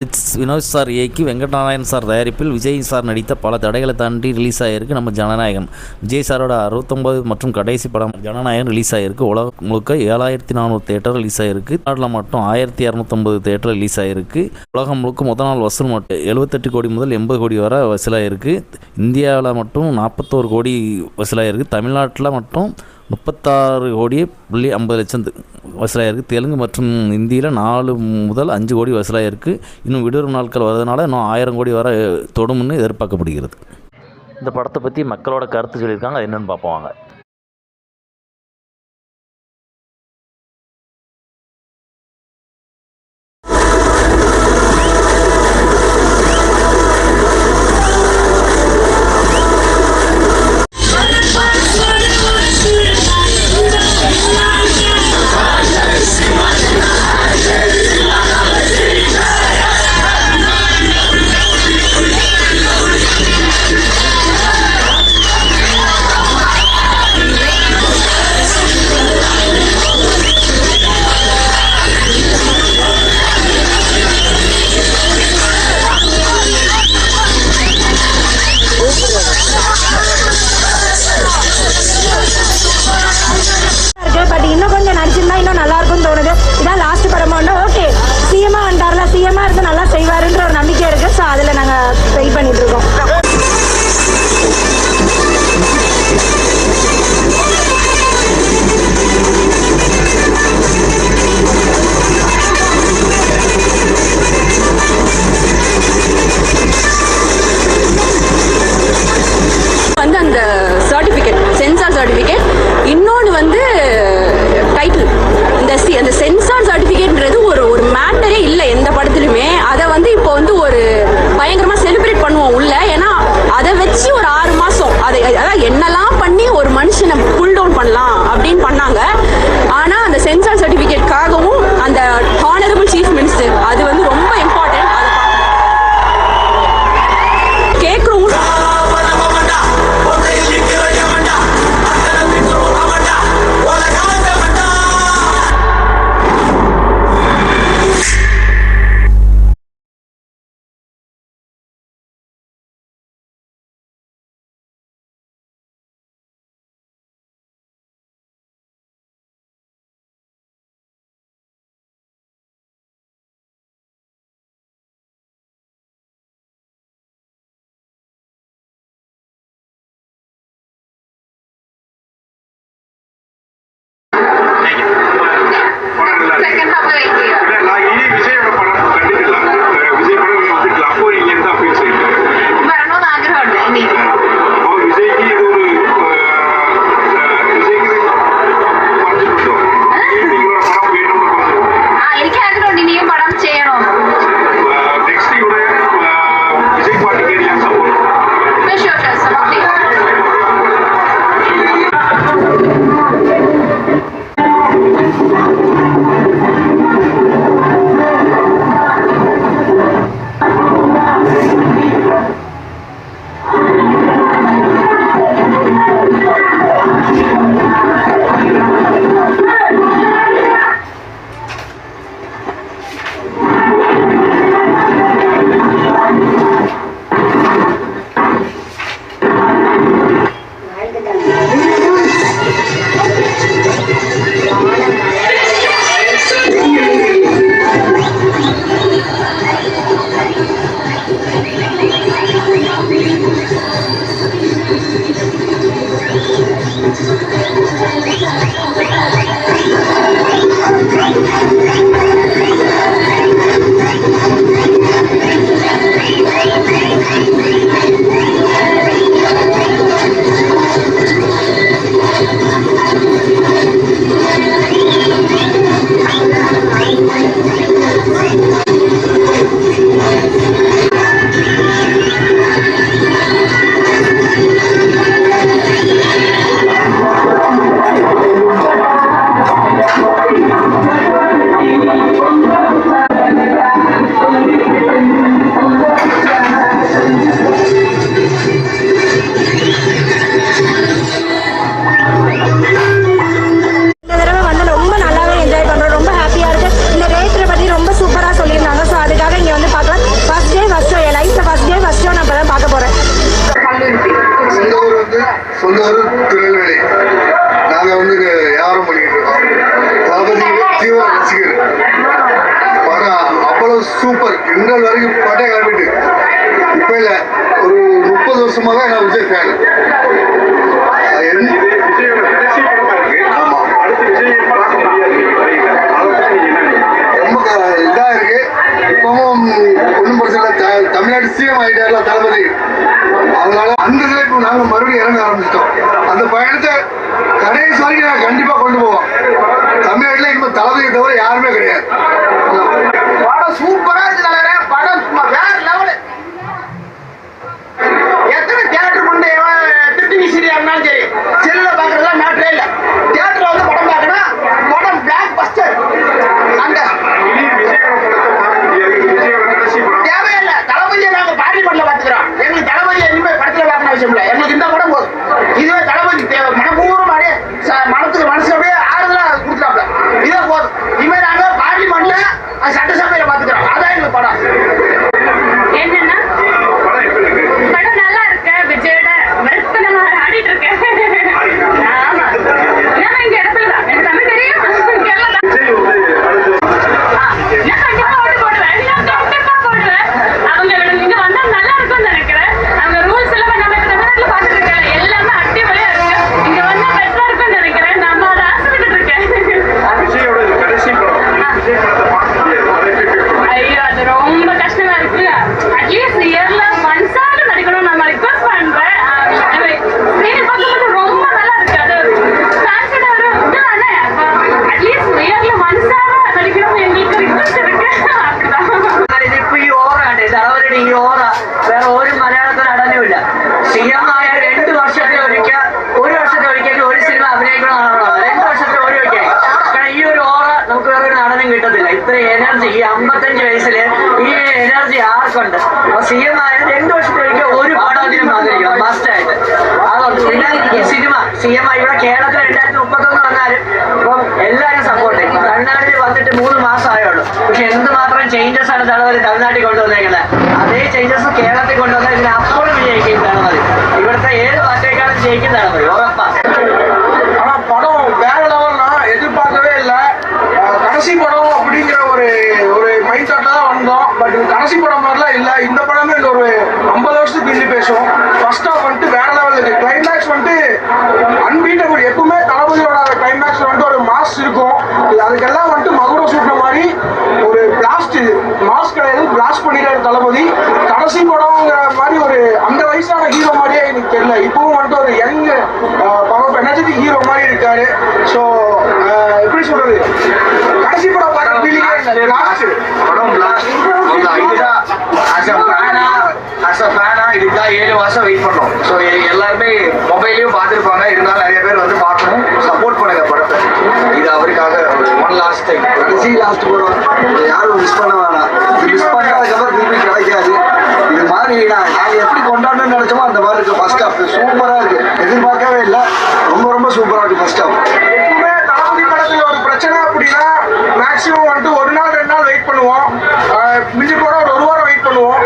Vinod sir இயக்கி வெங்கட்நாராயண் sir தயாரிப்பில் Vijay sir நடித்த பல தடைகளை தாண்டி ரிலீஸ் ஆகிருக்கு நம்ம ஜனநாயகன். விஜய் சாரோட 69 மற்றும் கடைசி படம் ஜனநாயகன் ரிலீஸ் ஆகிருக்கு. உலகம் முழுக்க 7400 தேட்டர் ரிலீஸ் ஆகிருக்கு. நாட்டில் மட்டும் 1250 தேட்டர் ரிலீஸ் ஆகிருக்கு. உலகம் முழுக்க முதல் நாள் வசூல் மட்டும் 78 கோடி முதல் 80 கோடி வரை வசூலாகிருக்கு. இந்தியாவில் மட்டும் 41 கோடி வசூலாகிருக்கு. தமிழ்நாட்டில் மட்டும் 36 கோடியே 50 லட்சம் வசூலாகிருக்கு. தெலுங்கு மற்றும் இந்தியில் 4 முதல் 5 கோடி வசூலாகிருக்கு. இன்னும் விடுமுறை நாட்கள் வரதுனால இன்னும் 1000 கோடி வர தொடும்னு எதிர்பார்க்கப்படுகிறது. இந்த படத்தை பற்றி மக்களோட கருத்து சொல்லியிருக்காங்க. அது என்னென்னு பார்ப்போம் வாங்க. பட் இன்னும் கொஞ்சம் நடிச்சிருந்தா இன்னும் நல்லா இருக்கும்னு தோணுது. இதான் லாஸ்ட் படமாண்டா ஓகே. சிஎம்மா வந்தார்ல, சிஎம்மா இருந்து நல்லா செய்வாருன்ற ஒரு நம்பிக்கை இருக்கு. ஸோ அதில் நாங்கள் வெயிட் பண்ணிட்டு இருக்கோம். வந்து அந்த சர்டிஃபிகேட், சென்சார் சர்டிஃபிகேட், இன்னொன்று வந்து டைட்டில். அந்த சென்சார் சர்டிஃபிகேட்ன்றது ஒரு மேட்டரே இல்லை எந்த படத்துலையுமே. அதை வந்து இப்போ வந்து ஒரு பயங்கரமாக செலிப்ரேட் பண்ணுவோம் உள்ள. ஏன்னா அதை வச்சு ஒரு 6 மாதம் அதாவது என்னெல்லாம் பண்ணி ஒரு மனுஷனை புல் டவுன் பண்ணலாம் அப்படின்னு பண்ணாங்க. ஆனால் அந்த சென்சார் சர்டிஃபிகேட்காகவும் அந்த ஹானரபிள் சீஃப் மினிஸ்டர் அது வந்து ரொம்ப இம்பார்ட்டன்ட். அதை கேட்குறோம். சொந்த ஊர் திருநெல்வேலி. நாங்கள் வந்து வியாபாரம் பண்ணிக்கிட்டு இருக்கோம். தளபதி தீவிர ரசிகர். படம் அவ்வளவு சூப்பர். இன்றைய வரைக்கும் பட்டை கிளம்பிட்டு இப்போ இல்லை, ஒரு 30 வருஷமாக நான் விஜய் ஃபேன். ஆமாம், ரொம்ப இதாக இருக்கு. இப்பவும் ஒன்றும் பிரச்சனை இல்லை. தமிழ்நாடு சிஎம் ஆகிட்டார்ல தளபதி. அதனால அந்த இதில் இப்போ நாங்கள் மறுபடியும் இறங்க ஆரம்பிச்சிட்டோம். அந்த பயணத்தை கடைசி வரைக்கும் நாங்கள் கண்டிப்பாக கொண்டு போவோம். தமிழ்நாட்டில் இப்போ தளபதியை தவிர யாருமே கிடையாது. படம் சூப்பரா இருக்கு தலைவரே. படம் வேற லெவலு. எத்தனை தியேட்டர் கொண்டு திட்டி சீரியா இருந்தாலும் சரி, செல்லுல பாக்குறதா மேட்டரே இல்ல. தியேட்டர்ல வந்து படம் பார்க்கணும். படம் பிளாக் பஸ்டர். அந்த தேவையில்லை. தளபதியை நாங்க பார்லிமெண்ட்ல பாத்துக்கிறோம். எங்களுக்கு தளபதியை இனிமே படத்துல பார்க்கணும் அவசியம் இல்லை. எங்களுக்கு இந்த படம் போதும். இதுவே தளபதி தேவை. மனப்பூர்வம் அப்படியே மனத்துக்கு மனசு அப்படியே ஆறுதலா கொடுத்துட்டாப்ல. இதே போதும். இனிமே நாங்க பார்லிமெண்ட்ல சட்டசபையில பாத்துக்கிறோம். அதான் எங்களுக்கு படம். என்னன்னா படம் நல்லா இருக்கு. விஜயோட வெறுப்பு நம்ம ஆடிட்டு இருக்கேன். ஆமா, நான் இங்க இடத்துல தான். எனக்கு தமிழ் தெரியும், கேரளா தான். நான் கண்டிப்பா ஓட்டு போடுவேன். நான் கண்டிப்பா போடுவேன். அவங்க இங்க வந்தா நல்லா இருக்கும்னு நினைக்கிறேன். அவங்க ரூல்ஸ் எல்லாம் நம்ம தமிழ்நாட்டுல பாத்துட்டு இருக்கேன். எல்லாமே அடிப்படையா இருக்கு. இங்க வந்தா பெட்டரா இருக்கும்னு நினைக்கிறேன். நம்ம அதை ஆசைப்பட்டு இருக்கேன். ஐயோ, அது ரொம்ப கஷ்டமா இருக்கு. அட்லீஸ்ட் இயர்ல ஒன்ஸாவது நடிக்கணும் நம்ம ரிக்வெஸ்ட் பண்றேன். சீரியல் பார்க்கும்போது ரொம்ப நல்லா இருக்கு. அது ஃபேன்ஸோட ஒரு இதுதானே. அட்லீஸ்ட் இயர்ல ஒன்ஸாவது நடிக்கணும் எங்களுக்கு ரிக்வெஸ்ட் இருக்கு. அப்படிதான் ഇത് ഇപ്പൊ ഈ ഓറാണ്. തലവരുടെ ഈ ഓറ വേറെ ഒരു മലയാളത്തിൽ നടനുമില്ല. സിഎം ആയ 2 വർഷത്തെ ഒരിക്കൽ, 1 വർഷത്തെ ഒരിക്കൽ ഒരു സിനിമ അഭിനയിക്കണമെന്നാണ്. 2 വർഷത്തെ ഒരിക്കൽ. കാരണം ഈ ഒരു ഓറ നമുക്ക് വേറെ ഒരു നടനും കിട്ടത്തില്ല. ഇത്ര എനർജി ഈ 55 വയസ്സില് ഈ എനർജി ആർക്കുണ്ട്? അപ്പൊ സിഎം ആയ 2 വർഷത്തെ ഒരിക്കൽ ഒരു പടത്തിനും വന്നിരിക്കണം മസ്റ്റായിട്ട്. അതുകൊണ്ട് പിന്നെ ഈ സിനിമ സിഎം ആയി ഇവിടെ കേരളത്തിൽ 2031 വന്നാലും ഇപ്പം എല്ലാവരും സപ്പോർട്ട് ചെയ്യും. തമിഴ്നാട്ടിൽ വന്നിട്ട് 3 മാസമായുള്ളൂ. പക്ഷെ എന്തുമാത്രം ചേഞ്ചസ് ആണ് തലവര് തമിഴ്നാട്ടിൽ കൊണ്ടുവന്നേക്കുന്നത്. അതേ ചേഞ്ചസ് കേരളത്തിൽ കൊണ്ടുവന്നാൽ ഇതിന് അപ്പോഴും വിജയിക്കും തലവര്. ഇവിടുത്തെ ഏത് പാർട്ടിയേക്കാളും ജയിക്കും തലവര്, ഉറപ്പാ. ஆனா படம் வேற லெவல்னா எதிர்பார்க்கவே இல்லை. கடைசி படம் அப்படிங்கிற ஒரு மைண்ட் தாட்டா தான் வந்தோம். பட் கடைசி படம் மாதிரிலாம் இல்லை. இந்த படமே இந்த ஒரு 50 வருஷத்துக்கு பின்னி பேசும். ஃபர்ஸ்ட் ஹாஃப் வந்துட்டு வேற லெவல் இருக்கு. கிளைமேக்ஸ் வந்துட்டு அன்பீட்டபிள். எப்பவுமே தளபதியோட கிளைமேக்ஸ் வந்துட்டு ஒரு மாஸ் இருக்கும். அதுக்கெல்லாம் வந்துட்டு மகுடம் சூட்டின மாதிரி ஒரு பிளாஸ்ட், மாஸ் கிடையாது, பிளாஸ்ட் பண்ணிட்டாரு தளபதி. கடைசி படம்ங்கிற மாதிரி ஒரு அந்த வயசான ஹீரோ மாதிரியே எனக்கு தெரியல. இப்பவும் வந்துட்டு ஒரு யங் பவர் எனர்ஜெட்டிக் ஹீரோ மாதிரி இருக்காரு. ஸோ எப்படி சொல்றது, கடைசி படம் பார்க்க ஃபீலிங்கே இல்லை. பிளாஸ்ட் படம் பிளாஸ்ட். இதுதான் 7 வருஷம் வெயிட் பண்ணோம். ஸோ எல்லாருமே மொபைலையும் பார்த்துருப்பாங்க. இருந்தாலும் நிறைய பேர் வந்து பார்க்கணும், சப்போர்ட் பண்ணுங்க படத்தை. இது அவருக்காக ஒன் லாஸ்ட் டைம். கடைசி லாஸ்ட் படம் யாரும் மிஸ் பண்ண வேணாம். மிஸ் பண்ணதுக்கப்புறம் திருப்பி கிடைக்காது. இது மாதிரி நாங்கள் எப்படி கொண்டாடணும்னு நினைச்சோமோ அந்த மாதிரி இருக்கு. ஃபர்ஸ்ட் ஹாஃப் சூப்பராக இருக்கு. எதிர்பார்க்கவே இல்லை. ரொம்ப சூப்பராக இருக்கு ஃபர்ஸ்ட் ஹாஃப். எப்பவுமே தளபதி படத்துல ஒரு பிரச்சனை அப்படின்னா மேக்ஸிமம் வந்துட்டு 1 நாள் 2 நாள் வெயிட் பண்ணுவோம். மிஞ்சி போட ஒரு 1 வாரம் வெயிட் பண்ணுவோம்.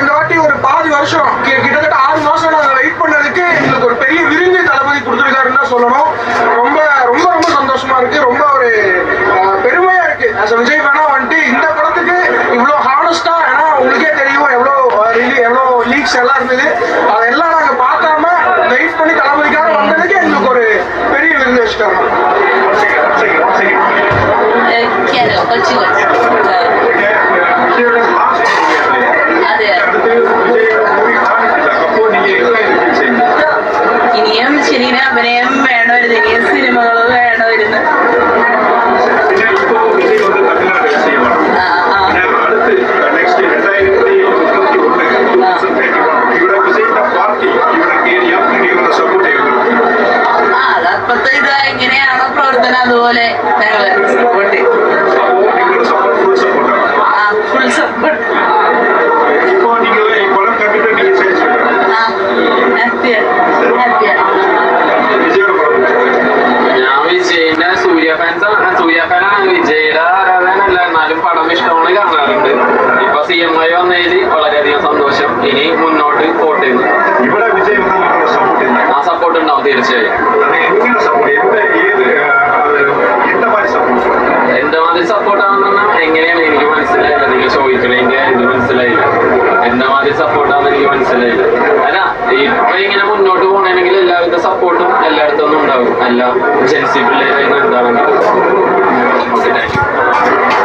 இந்த வாட்டி ஒரு பாதி வருஷம், கிட்டத்தட்ட 6 மாசம் நாங்கள் வெயிட் பண்ணதுக்கு எங்களுக்கு ஒரு பெரிய விருந்து தளபதி கொடுத்துருக்காருன்னு தான் சொல்லணும். ரொம்ப சந்தோஷமா இருக்கு. ரொம்ப ஒரு பெருமையா இருக்கு. ஆஸ் விஜய் வேணா வந்துட்டு இந்த படத்துக்கு இவ்வளோ ஹானஸ்டா, ஏன்னா உங்களுக்கே தெரியும் எவ்வளோ லீக்ஸ் எல்லாம் இருந்தது. அதெல்லாம் நாங்கள் பார்க்காம வெயிட் பண்ணி தளபதிக்காக வந்ததுக்கு எங்களுக்கு ஒரு பெரிய விருந்து வச்சுட்டாங்க. ഇനിയും ശരീരം അഭിനയം വേണമായിരുന്നു. ഇനിയും സിനിമകൾ വേണമായിരുന്നു. അതപ്പത്തെ ഇത് എങ്ങനെയാണോ പ്രവർത്തനം അതുപോലെ ഞങ്ങള് സപ്പോർട്ട് ചെയ്യും. Full support. ഞാൻ വിജയിന്റെ സൂര്യ ഫാനാണ്. വിജയുടെ ആരാധനല്ല, എന്നാലും പടം ഇഷ്ടമാണ്, കാണാറുണ്ട്. ഇപ്പൊ CM ആയി വന്നതിൽ വളരെയധികം സന്തോഷം. ഇനി മുന്നോട്ട് പോട്ടെ. ഇവിടെ വിജയ് സപ്പോർട്ട് ഉണ്ടാവും തീർച്ചയായും. എന്തുമാതിരി സപ്പോർട്ടാണെന്ന് പറഞ്ഞാൽ എങ്ങനെയാണ് എനിക്ക് മനസ്സിലായില്ല. നിങ്ങൾ ചോദിക്കണമെങ്കിൽ ഇത് മനസ്സിലായില്ല. എന്തുമാതിരി സപ്പോർട്ടാണെന്ന് എനിക്ക് മനസ്സിലായില്ല. അല്ല ഇപ്പൊ ഇങ്ങനെ മുന്നോട്ട് പോകണമെങ്കിൽ എല്ലാവിധ സപ്പോർട്ടും എല്ലായിടത്തൊന്നും ഉണ്ടാവും. എല്ലാ ജെൻസി പിള്ളേരായിരുന്നു എന്താണെങ്കിലും. Okay, thank you.